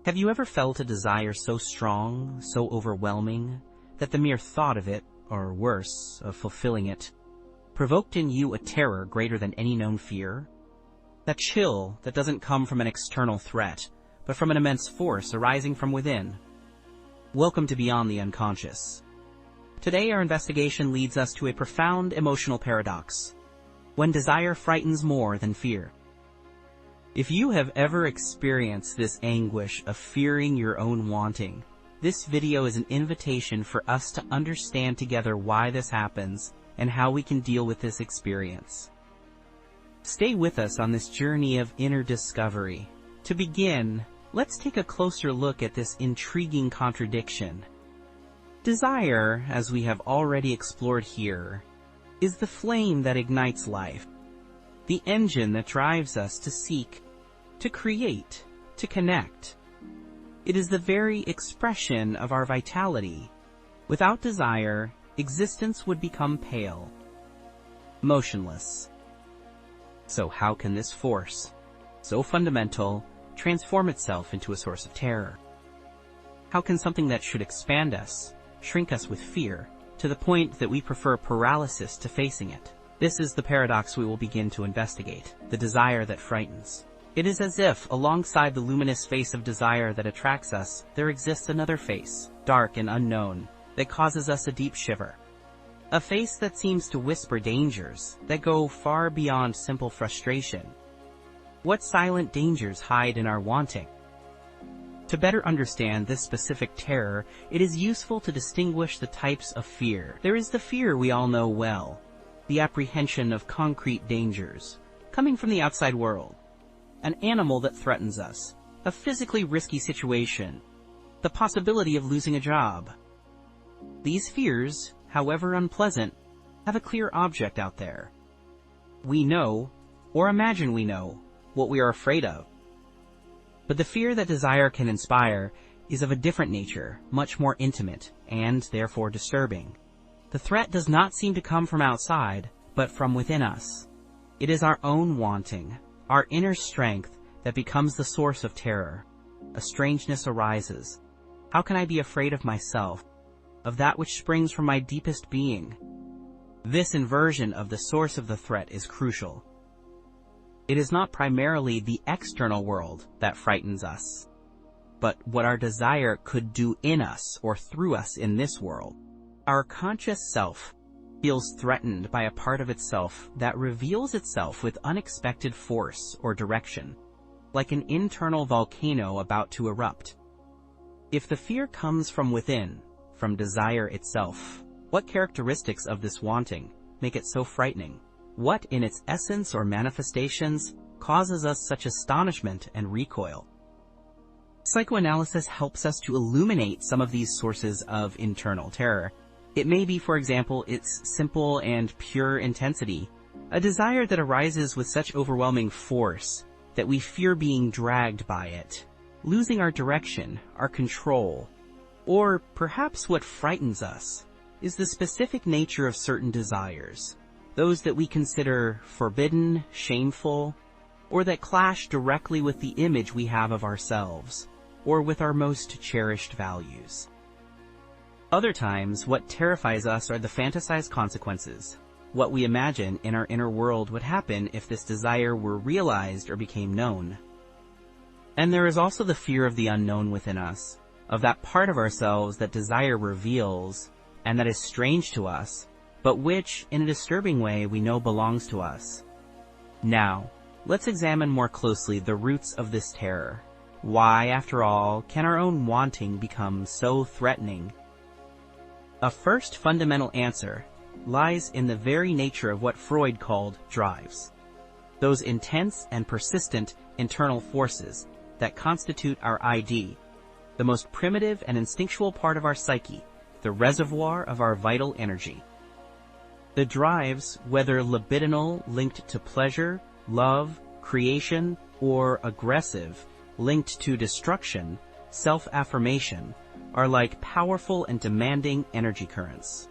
Have you ever felt a desire so strong, so overwhelming, that the mere thought of it, or worse, of fulfilling it, provoked in you a terror greater than any known fear? That chill that doesn't come from an external threat, but from an immense force arising from within. Welcome to Beyond the Unconscious. Today our investigation leads us to a profound emotional paradox, when desire frightens more than fear. If you have ever experienced this anguish of fearing your own wanting, this video is an invitation for us to understand together why this happens and how we can deal with this experience. Stay with us on this journey of inner discovery. To begin, let's take a closer look at this intriguing contradiction. Desire, as we have already explored here, is the flame that ignites life, the engine that drives us to seek, to create, to connect. It is the very expression of our vitality. Without desire, existence would become pale, motionless. So how can this force, so fundamental, transform itself into a source of terror? How can something that should expand us, shrink us with fear, to the point that we prefer paralysis to facing it? This is the paradox we will begin to investigate, the desire that frightens. It is as if, alongside the luminous face of desire that attracts us, there exists another face, dark and unknown, that causes us a deep shiver. A face that seems to whisper dangers that go far beyond simple frustration. What silent dangers hide in our wanting? To better understand this specific terror, it is useful to distinguish the types of fear. There is the fear we all know well, the apprehension of concrete dangers, coming from the outside world. An animal that threatens us, a physically risky situation, the possibility of losing a job. These fears, however unpleasant, have a clear object out there. We know, or imagine we know, what we are afraid of. But the fear that desire can inspire is of a different nature, much more intimate, and therefore disturbing. The threat does not seem to come from outside, but from within us. It is our own wanting, our inner strength, that becomes the source of terror. A strangeness arises. How can I be afraid of myself, of that which springs from my deepest being? This inversion of the source of the threat is crucial. It is not primarily the external world that frightens us, but what our desire could do in us or through us in this world. Our conscious self feels threatened by a part of itself that reveals itself with unexpected force or direction, like an internal volcano about to erupt. If the fear comes from within, from desire itself, what characteristics of this wanting make it so frightening? What in its essence or manifestations causes us such astonishment and recoil? Psychoanalysis helps us to illuminate some of these sources of internal terror. It may be, for example, its simple and pure intensity, a desire that arises with such overwhelming force that we fear being dragged by it, losing our direction, our control. Or perhaps what frightens us is the specific nature of certain desires, those that we consider forbidden, shameful, or that clash directly with the image we have of ourselves, or with our most cherished values. Other times, what terrifies us are the fantasized consequences, what we imagine in our inner world would happen if this desire were realized or became known. And there is also the fear of the unknown within us, of that part of ourselves that desire reveals, and that is strange to us, but which, in a disturbing way, we know belongs to us. Now, let's examine more closely the roots of this terror. Why, after all, can our own wanting become so threatening? A first fundamental answer lies in the very nature of what Freud called drives. Those intense and persistent internal forces that constitute our ID, the most primitive and instinctual part of our psyche, the reservoir of our vital energy. The drives, whether libidinal, linked to pleasure, love, creation, or aggressive, linked to destruction, self-affirmation, are like powerful and demanding energy currents.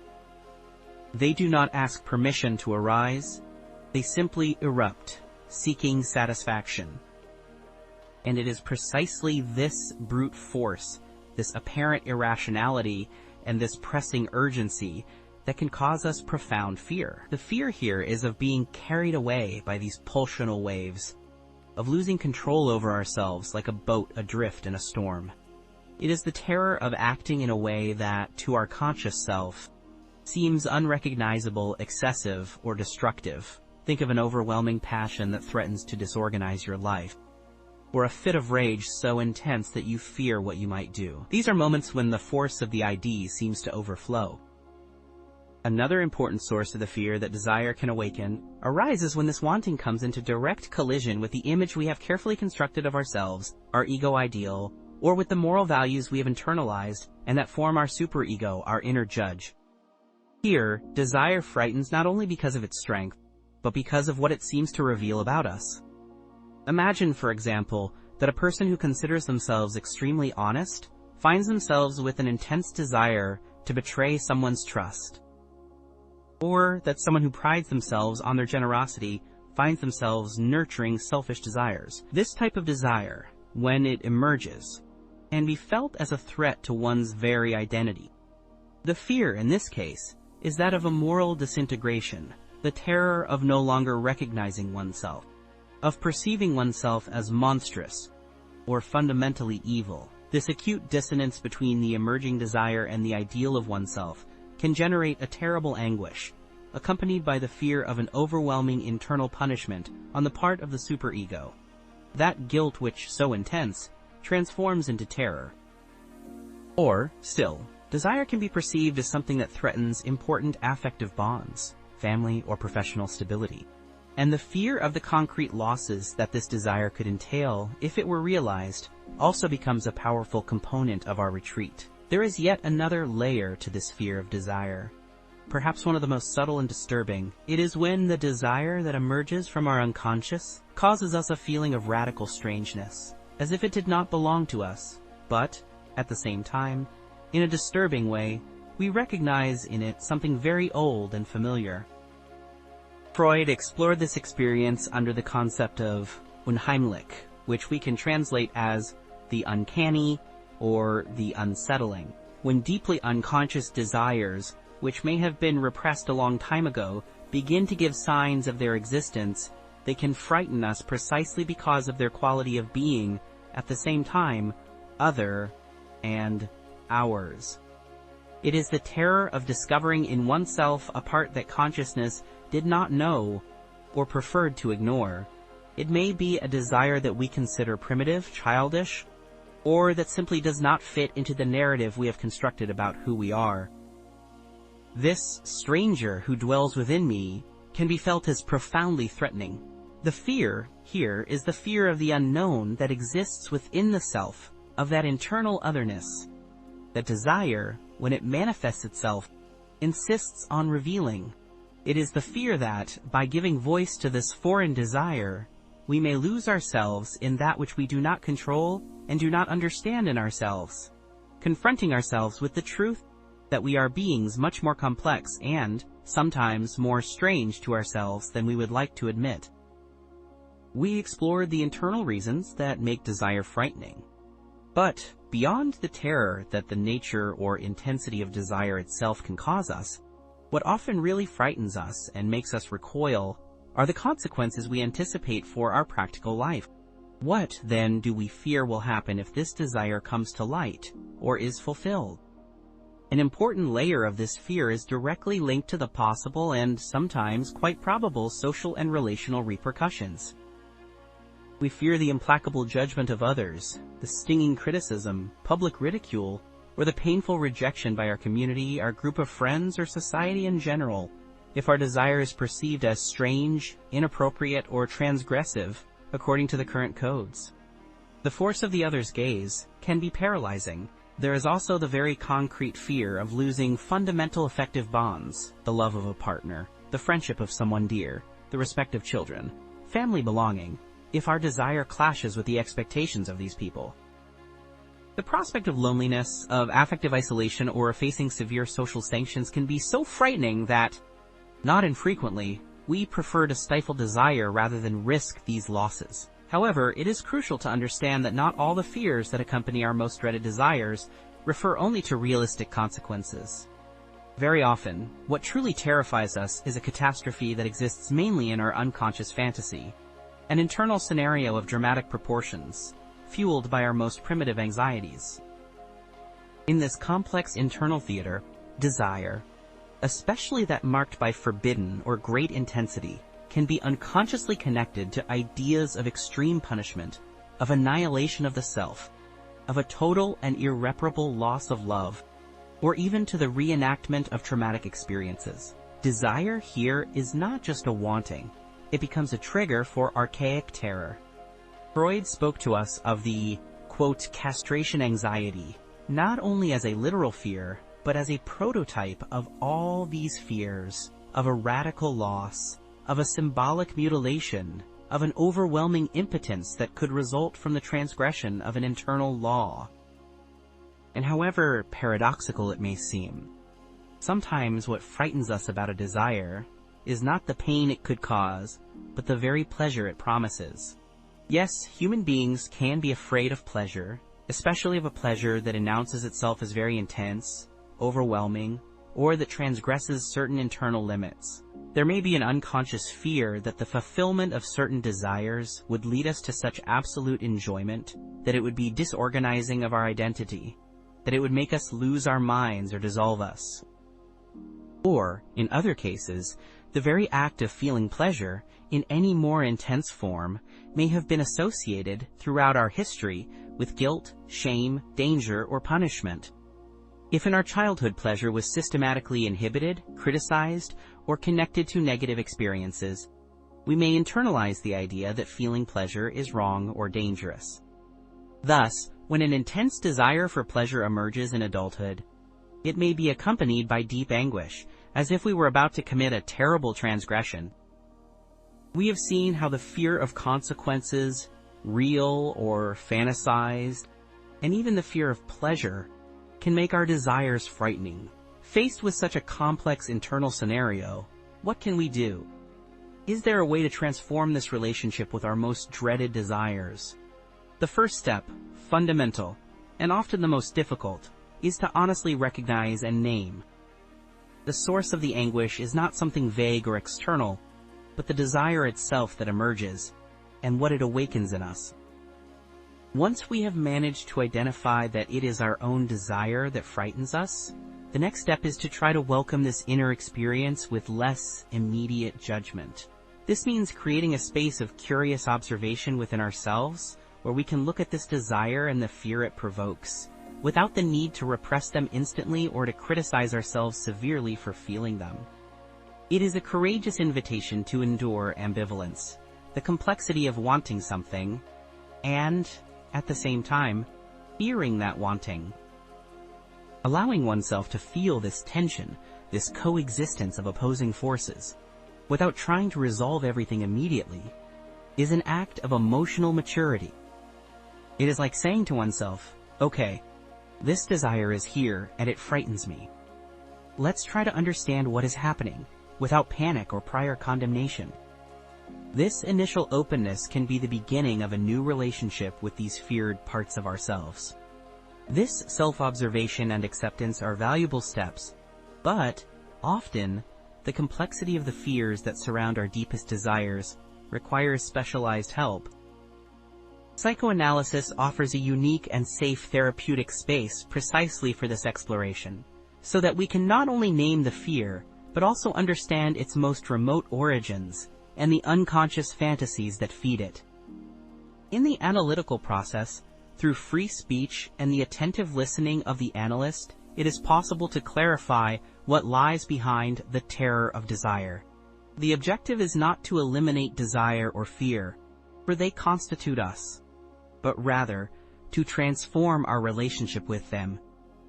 They do not ask permission to arise, they simply erupt, seeking satisfaction. And it is precisely this brute force, this apparent irrationality, and this pressing urgency that can cause us profound fear. The fear here is of being carried away by these pulsional waves, of losing control over ourselves like a boat adrift in a storm. It is the terror of acting in a way that, to our conscious self, seems unrecognizable, excessive, or destructive. Think of an overwhelming passion that threatens to disorganize your life, or a fit of rage so intense that you fear what you might do. These are moments when the force of the ID seems to overflow. Another important source of the fear that desire can awaken arises when this wanting comes into direct collision with the image we have carefully constructed of ourselves, our ego ideal, or with the moral values we have internalized and that form our superego, our inner judge. Here, desire frightens not only because of its strength, but because of what it seems to reveal about us. Imagine, for example, that a person who considers themselves extremely honest finds themselves with an intense desire to betray someone's trust. Or that someone who prides themselves on their generosity finds themselves nurturing selfish desires. This type of desire, when it emerges, can be felt as a threat to one's very identity. The fear, in this case, is that of a moral disintegration, the terror of no longer recognizing oneself, of perceiving oneself as monstrous or fundamentally evil. This acute dissonance between the emerging desire and the ideal of oneself can generate a terrible anguish, accompanied by the fear of an overwhelming internal punishment on the part of the superego. That guilt which, so intense, transforms into terror. Or, still, desire can be perceived as something that threatens important affective bonds, family or professional stability. And the fear of the concrete losses that this desire could entail, if it were realized, also becomes a powerful component of our retreat. There is yet another layer to this fear of desire, perhaps one of the most subtle and disturbing. It is when the desire that emerges from our unconscious causes us a feeling of radical strangeness, as if it did not belong to us, but, at the same time, in a disturbing way, we recognize in it something very old and familiar. Freud explored this experience under the concept of unheimlich, which we can translate as the uncanny or the unsettling. When deeply unconscious desires, which may have been repressed a long time ago, begin to give signs of their existence, they can frighten us precisely because of their quality of being, at the same time, other and ours. It is the terror of discovering in oneself a part that consciousness did not know or preferred to ignore. It may be a desire that we consider primitive, childish, or that simply does not fit into the narrative we have constructed about who we are. This stranger who dwells within me can be felt as profoundly threatening. The fear here is the fear of the unknown that exists within the self, of that internal otherness. That desire, when it manifests itself, insists on revealing. It is the fear that, by giving voice to this foreign desire, we may lose ourselves in that which we do not control and do not understand in ourselves, confronting ourselves with the truth that we are beings much more complex and, sometimes, more strange to ourselves than we would like to admit. We explored the internal reasons that make desire frightening. But, beyond the terror that the nature or intensity of desire itself can cause us, what often really frightens us and makes us recoil are the consequences we anticipate for our practical life. What, then, do we fear will happen if this desire comes to light, or is fulfilled? An important layer of this fear is directly linked to the possible and sometimes quite probable social and relational repercussions. We fear the implacable judgment of others, the stinging criticism, public ridicule, or the painful rejection by our community, our group of friends, or society in general, if our desire is perceived as strange, inappropriate, or transgressive, according to the current codes. The force of the other's gaze can be paralyzing. There is also the very concrete fear of losing fundamental affective bonds, the love of a partner, the friendship of someone dear, the respect of children, family belonging, if our desire clashes with the expectations of these people. The prospect of loneliness, of affective isolation, or of facing severe social sanctions can be so frightening that, not infrequently, we prefer to stifle desire rather than risk these losses. However, it is crucial to understand that not all the fears that accompany our most dreaded desires refer only to realistic consequences. Very often, what truly terrifies us is a catastrophe that exists mainly in our unconscious fantasy, an internal scenario of dramatic proportions, fueled by our most primitive anxieties. In this complex internal theater, desire, especially that marked by forbidden or great intensity, can be unconsciously connected to ideas of extreme punishment, of annihilation of the self, of a total and irreparable loss of love, or even to the reenactment of traumatic experiences. Desire here is not just a wanting, it becomes a trigger for archaic terror. Freud spoke to us of the, quote, castration anxiety, not only as a literal fear, but as a prototype of all these fears, of a radical loss, of a symbolic mutilation, of an overwhelming impotence that could result from the transgression of an internal law. And however paradoxical it may seem, sometimes what frightens us about a desire is not the pain it could cause, but the very pleasure it promises. Yes, human beings can be afraid of pleasure, especially of a pleasure that announces itself as very intense, overwhelming, or that transgresses certain internal limits. There may be an unconscious fear that the fulfillment of certain desires would lead us to such absolute enjoyment that it would be disorganizing of our identity, that it would make us lose our minds or dissolve us. Or, in other cases, the very act of feeling pleasure, in any more intense form, may have been associated throughout our history with guilt, shame, danger, or punishment. If in our childhood pleasure was systematically inhibited, criticized, or connected to negative experiences, we may internalize the idea that feeling pleasure is wrong or dangerous. Thus, when an intense desire for pleasure emerges in adulthood, it may be accompanied by deep anguish, as if we were about to commit a terrible transgression. We have seen how the fear of consequences, real or fantasized, and even the fear of pleasure, can make our desires frightening. Faced with such a complex internal scenario, what can we do? Is there a way to transform this relationship with our most dreaded desires? The first step, fundamental, and often the most difficult, is to honestly recognize and name. The source of the anguish is not something vague or external, but the desire itself that emerges, and what it awakens in us. Once we have managed to identify that it is our own desire that frightens us, the next step is to try to welcome this inner experience with less immediate judgment. This means creating a space of curious observation within ourselves, where we can look at this desire and the fear it provokes, without the need to repress them instantly or to criticize ourselves severely for feeling them. It is a courageous invitation to endure ambivalence, the complexity of wanting something, and, at the same time, fearing that wanting. Allowing oneself to feel this tension, this coexistence of opposing forces, without trying to resolve everything immediately, is an act of emotional maturity. It is like saying to oneself, okay, this desire is here and it frightens me. Let's try to understand what is happening, without panic or prior condemnation. This initial openness can be the beginning of a new relationship with these feared parts of ourselves. This self-observation and acceptance are valuable steps, but, often, the complexity of the fears that surround our deepest desires requires specialized help. Psychoanalysis offers a unique and safe therapeutic space precisely for this exploration, so that we can not only name the fear, but also understand its most remote origins and the unconscious fantasies that feed it. In the analytical process, through free speech and the attentive listening of the analyst, it is possible to clarify what lies behind the terror of desire. The objective is not to eliminate desire or fear, for they constitute us, but rather to transform our relationship with them,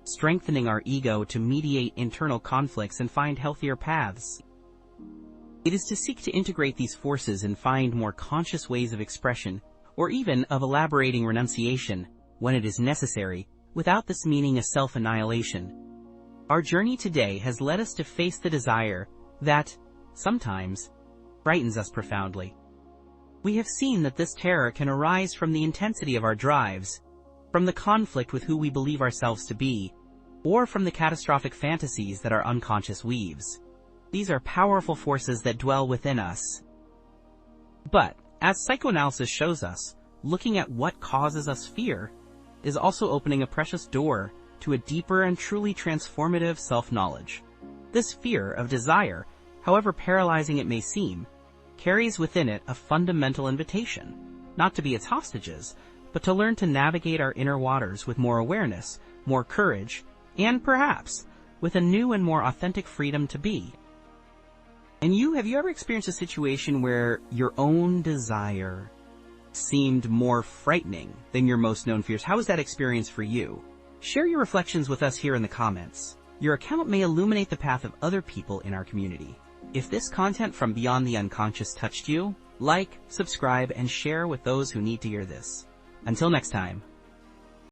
strengthening our ego to mediate internal conflicts and find healthier paths. It is to seek to integrate these forces and find more conscious ways of expression, or even of elaborating renunciation, when it is necessary, without this meaning a self-annihilation. Our journey today has led us to face the desire that, sometimes, frightens us profoundly. We have seen that this terror can arise from the intensity of our drives, from the conflict with who we believe ourselves to be, or from the catastrophic fantasies that our unconscious weaves. These are powerful forces that dwell within us. But, as psychoanalysis shows us, looking at what causes us fear is also opening a precious door to a deeper and truly transformative self-knowledge. This fear of desire, however paralyzing it may seem, carries within it a fundamental invitation, not to be its hostages, but to learn to navigate our inner waters with more awareness, more courage, and perhaps with a new and more authentic freedom to be. And have you ever experienced a situation where your own desire seemed more frightening than your most known fears? How was that experience for you? Share your reflections with us here in the comments. Your account may illuminate the path of other people in our community. If this content from Beyond the Unconscious touched you, like, subscribe, and share with those who need to hear this. Until next time.